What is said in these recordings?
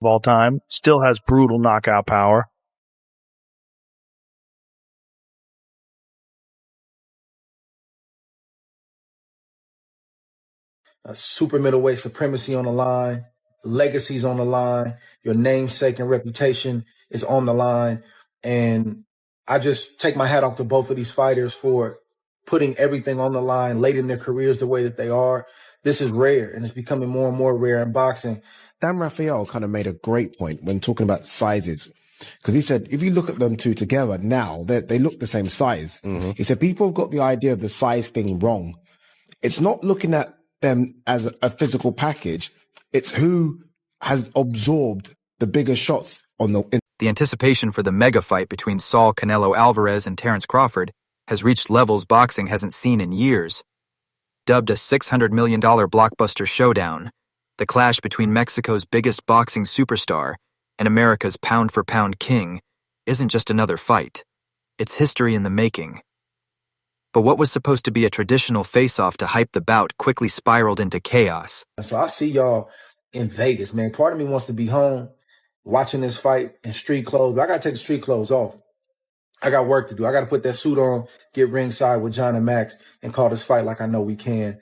of all time, still has brutal knockout power. Super middleweight supremacy on the line, legacy's on the line, your namesake and reputation is on the line. And I just take my hat off to both of these fighters for putting everything on the line late in their careers the way that they are. This is rare, and it's becoming more and more rare in boxing. Dan Raphael kind of made a great point when talking about sizes, because he said, if you look at them two together now, they look the same size. Mm-hmm. He said, people have got the idea of the size thing wrong. It's not looking at them as a physical package. It's who has absorbed the bigger shots on the... The anticipation for the mega fight between Saul Canelo Alvarez and Terence Crawford has reached levels boxing hasn't seen in years. Dubbed a $600 million blockbuster showdown, the clash between Mexico's biggest boxing superstar and America's pound-for-pound king isn't just another fight. It's history in the making. But what was supposed to be a traditional face-off to hype the bout quickly spiraled into chaos. So I see y'all in Vegas, man. Part of me wants to be home watching this fight in street clothes, but I got to take the street clothes off. I got work to do. I got to put that suit on, get ringside with John and Max, and call this fight like I know we can.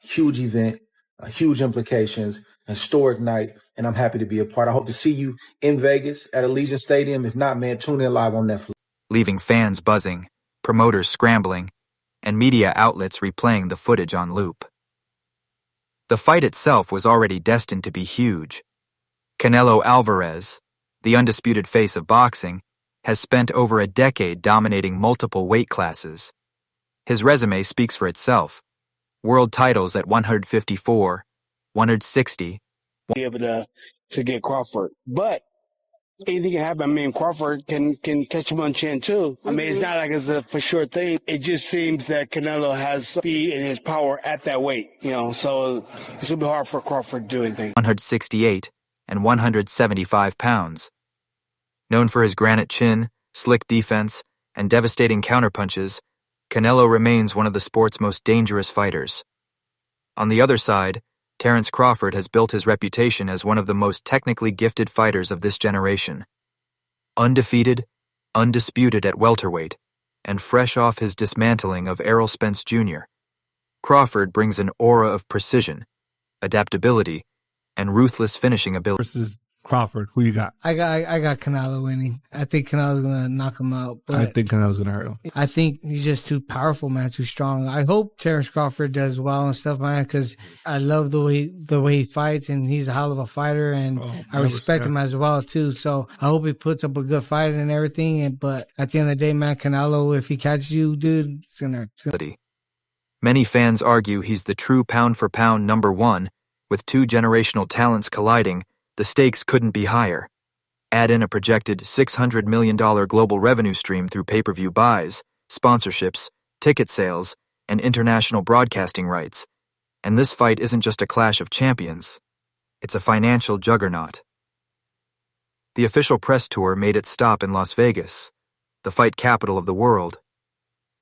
Huge event, huge implications, historic night, and I'm happy to be a part. I hope to see you in Vegas at Allegiant Stadium. If not, man, tune in live on Netflix. Leaving fans buzzing, promoters scrambling, and media outlets replaying the footage on loop. The fight itself was already destined to be huge. Canelo Alvarez, the undisputed face of boxing, has spent over a decade dominating multiple weight classes. His resume speaks for itself. World titles at 154, 160. Be able to get Crawford. But anything can happen. I mean, Crawford can catch him on chin too. I mean, it's not like it's a for sure thing. It just seems that Canelo has speed and his power at that weight, so it's going to be hard for Crawford to do anything. 168 and 175 pounds. Known for his granite chin, slick defense, and devastating counterpunches, Canelo remains one of the sport's most dangerous fighters. On the other side, Terence Crawford has built his reputation as one of the most technically gifted fighters of this generation. Undefeated, undisputed at welterweight, and fresh off his dismantling of Errol Spence Jr., Crawford brings an aura of precision, adaptability, and ruthless finishing ability. Versus Crawford, who you got? I got Canelo winning. I think Canelo's gonna knock him out. But I think Canelo's gonna hurt him. I think he's just too powerful, man, too strong. I hope Terence Crawford does well and stuff, man, because I love the way he fights, and he's a hell of a fighter, and I respect him as well too. So I hope he puts up a good fight and everything. But at the end of the day, man, Canelo, if he catches you, dude, it's gonna. Many fans argue he's the true pound-for-pound number one. With two generational talents colliding, the stakes couldn't be higher. Add in a projected $600 million global revenue stream through pay-per-view buys, sponsorships, ticket sales, and international broadcasting rights, and this fight isn't just a clash of champions. It's a financial juggernaut. The official press tour made its stop in Las Vegas, the fight capital of the world.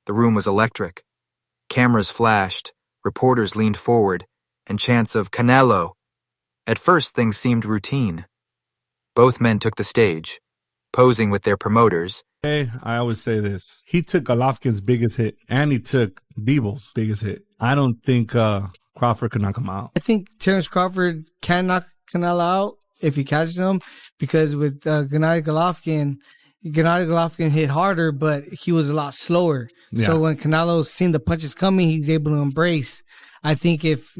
The room was electric. Cameras flashed, reporters leaned forward, and chants of Canelo. At first, things seemed routine. Both men took the stage, posing with their promoters. Hey, I always say this. He took Golovkin's biggest hit, and he took Bivol' biggest hit. I don't think Crawford could knock him out. I think Terence Crawford can knock Canelo out if he catches him, because with Gennady Golovkin hit harder, but he was a lot slower. Yeah. So when Canelo seen the punches coming, he's able to embrace. I think if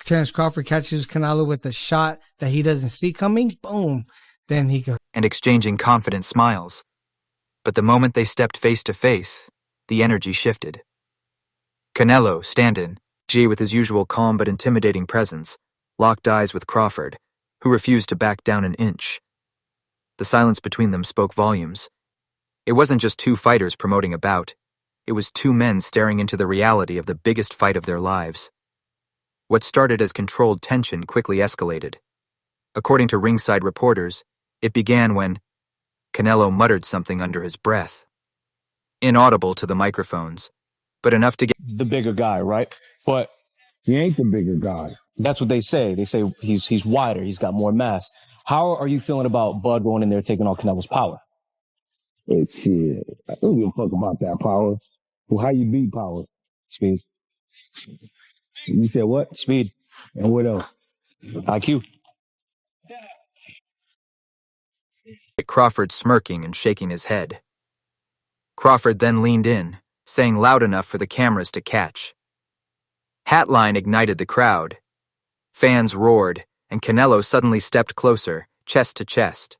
Terence Crawford catches Canelo with a shot that he doesn't see coming, boom, then he goes. And exchanging confident smiles. But the moment they stepped face to face, the energy shifted. Canelo, stand-in, with his usual calm but intimidating presence, locked eyes with Crawford, who refused to back down an inch. The silence between them spoke volumes. It wasn't just two fighters promoting a bout. It was two men staring into the reality of the biggest fight of their lives. What started as controlled tension quickly escalated. According to ringside reporters, it began when Canelo muttered something under his breath. Inaudible to the microphones, but enough to get the bigger guy, right? But he ain't the bigger guy. That's what they say. They say he's wider, he's got more mass. How are you feeling about Bud going in there taking on Canelo's power? But shit, I don't give a fuck about that power. Well, how you beat power? Speed. You said what? Speed. And what else? IQ. Crawford smirking and shaking his head. Crawford then leaned in, saying loud enough for the cameras to catch. Hatline ignited the crowd. Fans roared, and Canelo suddenly stepped closer, chest to chest.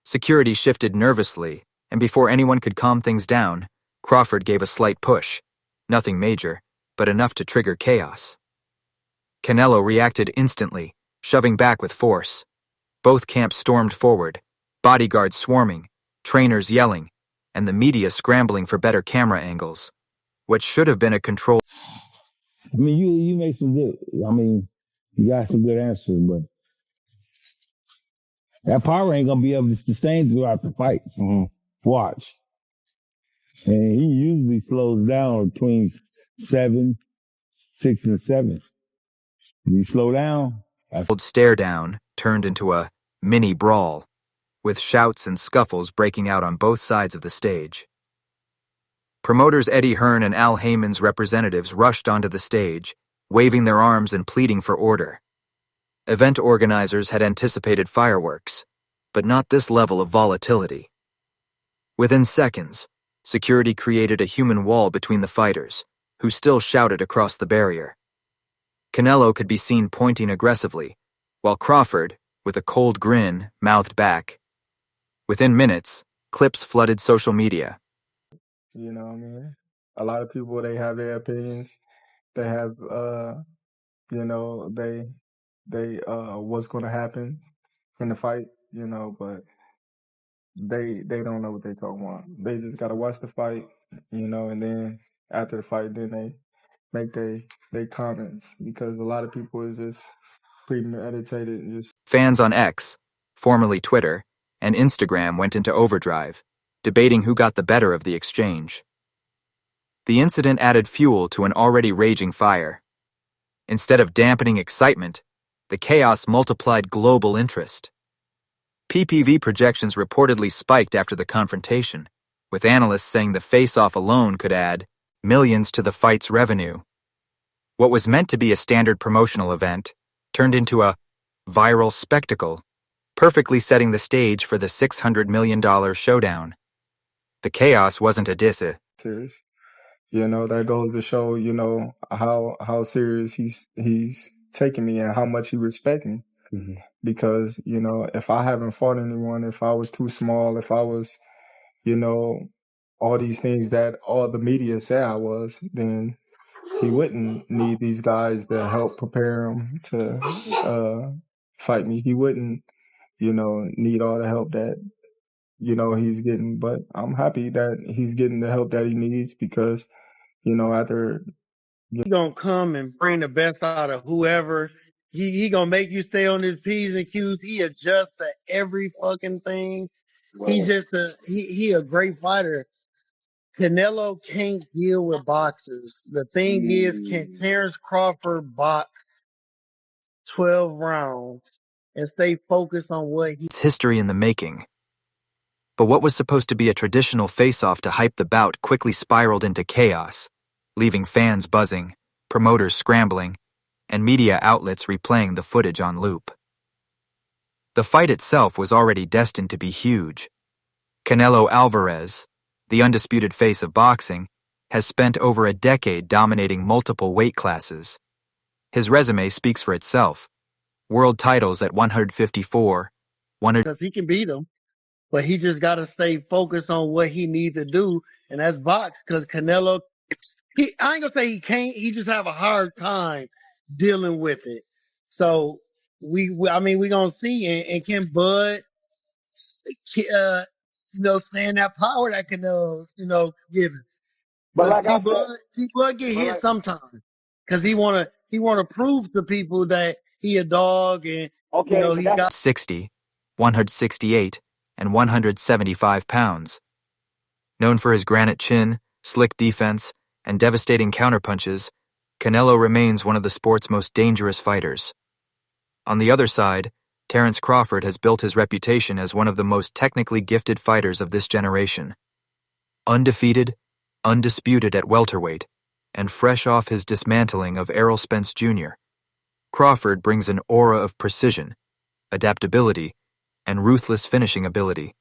Security shifted nervously, and before anyone could calm things down, Crawford gave a slight push. Nothing major, but enough to trigger chaos. Canelo reacted instantly, shoving back with force. Both camps stormed forward, bodyguards swarming, trainers yelling, and the media scrambling for better camera angles. What should have been a controlled... I mean, you make some good, you got some good answers, but that power ain't gonna be able to sustain throughout the fight. Mm-hmm. Watch. And he usually slows down between 6 and 7. If you slow down, stare down turned into a mini brawl, with shouts and scuffles breaking out on both sides of the stage. Promoters Eddie Hearn and Al Heyman's representatives rushed onto the stage, waving their arms and pleading for order. Event organizers had anticipated fireworks, but not this level of volatility. Within seconds, security created a human wall between the fighters, who still shouted across the barrier. Canelo could be seen pointing aggressively, while Crawford, with a cold grin, mouthed back. Within minutes, clips flooded social media. You know what I mean? A lot of people, they have their opinions. They have, what's going to happen in the fight, but they don't know what they talking about. They just got to watch the fight, and then after the fight, then they make they comments, because a lot of people is just premeditated and just... Fans on X, formerly Twitter, and Instagram went into overdrive, debating who got the better of the exchange. The incident added fuel to an already raging fire. Instead of dampening excitement, the chaos multiplied global interest. PPV projections reportedly spiked after the confrontation, with analysts saying the face-off alone could add millions to the fight's revenue. What was meant to be a standard promotional event turned into a viral spectacle, perfectly setting the stage for the $600 million showdown. The chaos wasn't a diss. Serious. That goes to show, how serious he's taking me and how much he respects me. Mm-hmm. Because, if I haven't fought anyone, if I was too small, if I was, all these things that all the media say I was, then he wouldn't need these guys to help prepare him to fight me. He wouldn't, need all the help that, he's getting. But I'm happy that he's getting the help that he needs, because, after... He gonna come and bring the best out of whoever. He gonna make you stay on his P's and Q's. He adjusts to every fucking thing. Wow. He's just he a great fighter. Canelo can't deal with boxers. The thing is, can Terence Crawford box 12 rounds and stay focused on what he... It's history in the making. But what was supposed to be a traditional face-off to hype the bout quickly spiraled into chaos, leaving fans buzzing, promoters scrambling, and media outlets replaying the footage on loop. The fight itself was already destined to be huge. Canelo Alvarez, the undisputed face of boxing, has spent over a decade dominating multiple weight classes. His resume speaks for itself. World titles at 154, because he can beat him, but he just got to stay focused on what he needs to do, and that's box, because Canelo... I ain't gonna say he can't. He just have a hard time dealing with it. So we gonna see. And can Bud, stand that power that Canelo, give him? But like T-Bud get hit sometimes, because he wanna prove to people that he a dog, and he got 60, 168, and 175 pounds. Known for his granite chin, slick defense, and devastating counterpunches, Canelo remains one of the sport's most dangerous fighters. On the other side, Terence Crawford has built his reputation as one of the most technically gifted fighters of this generation. Undefeated, undisputed at welterweight, and fresh off his dismantling of Errol Spence Jr., Crawford brings an aura of precision, adaptability, and ruthless finishing ability.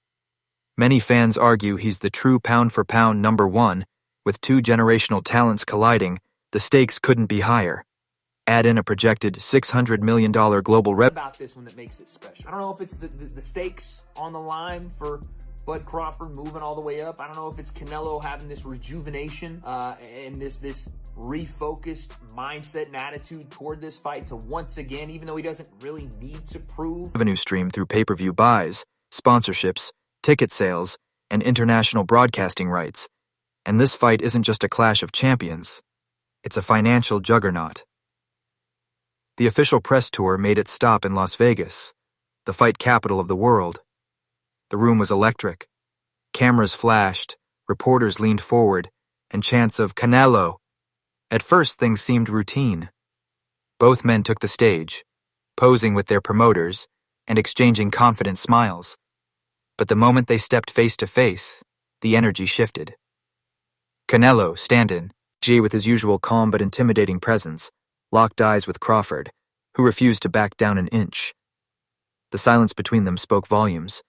Many fans argue he's the true pound-for-pound number one. With two generational talents colliding, the stakes couldn't be higher. Add in a projected $600 million global revenue. About this one that makes it special. I don't know if it's the stakes on the line for Bud Crawford moving all the way up. I don't know if it's Canelo having this rejuvenation and this refocused mindset and attitude toward this fight to once again, even though he doesn't really need to prove. Revenue stream through pay-per-view buys, sponsorships, ticket sales, and international broadcasting rights. And this fight isn't just a clash of champions. It's a financial juggernaut. The official press tour made its stop in Las Vegas, the fight capital of the world. The room was electric. Cameras flashed, reporters leaned forward, and chants of "Canelo." At first, things seemed routine. Both men took the stage, posing with their promoters and exchanging confident smiles. But the moment they stepped face to face, the energy shifted. Canelo, stand-in, G with his usual calm but intimidating presence, locked eyes with Crawford, who refused to back down an inch. The silence between them spoke volumes,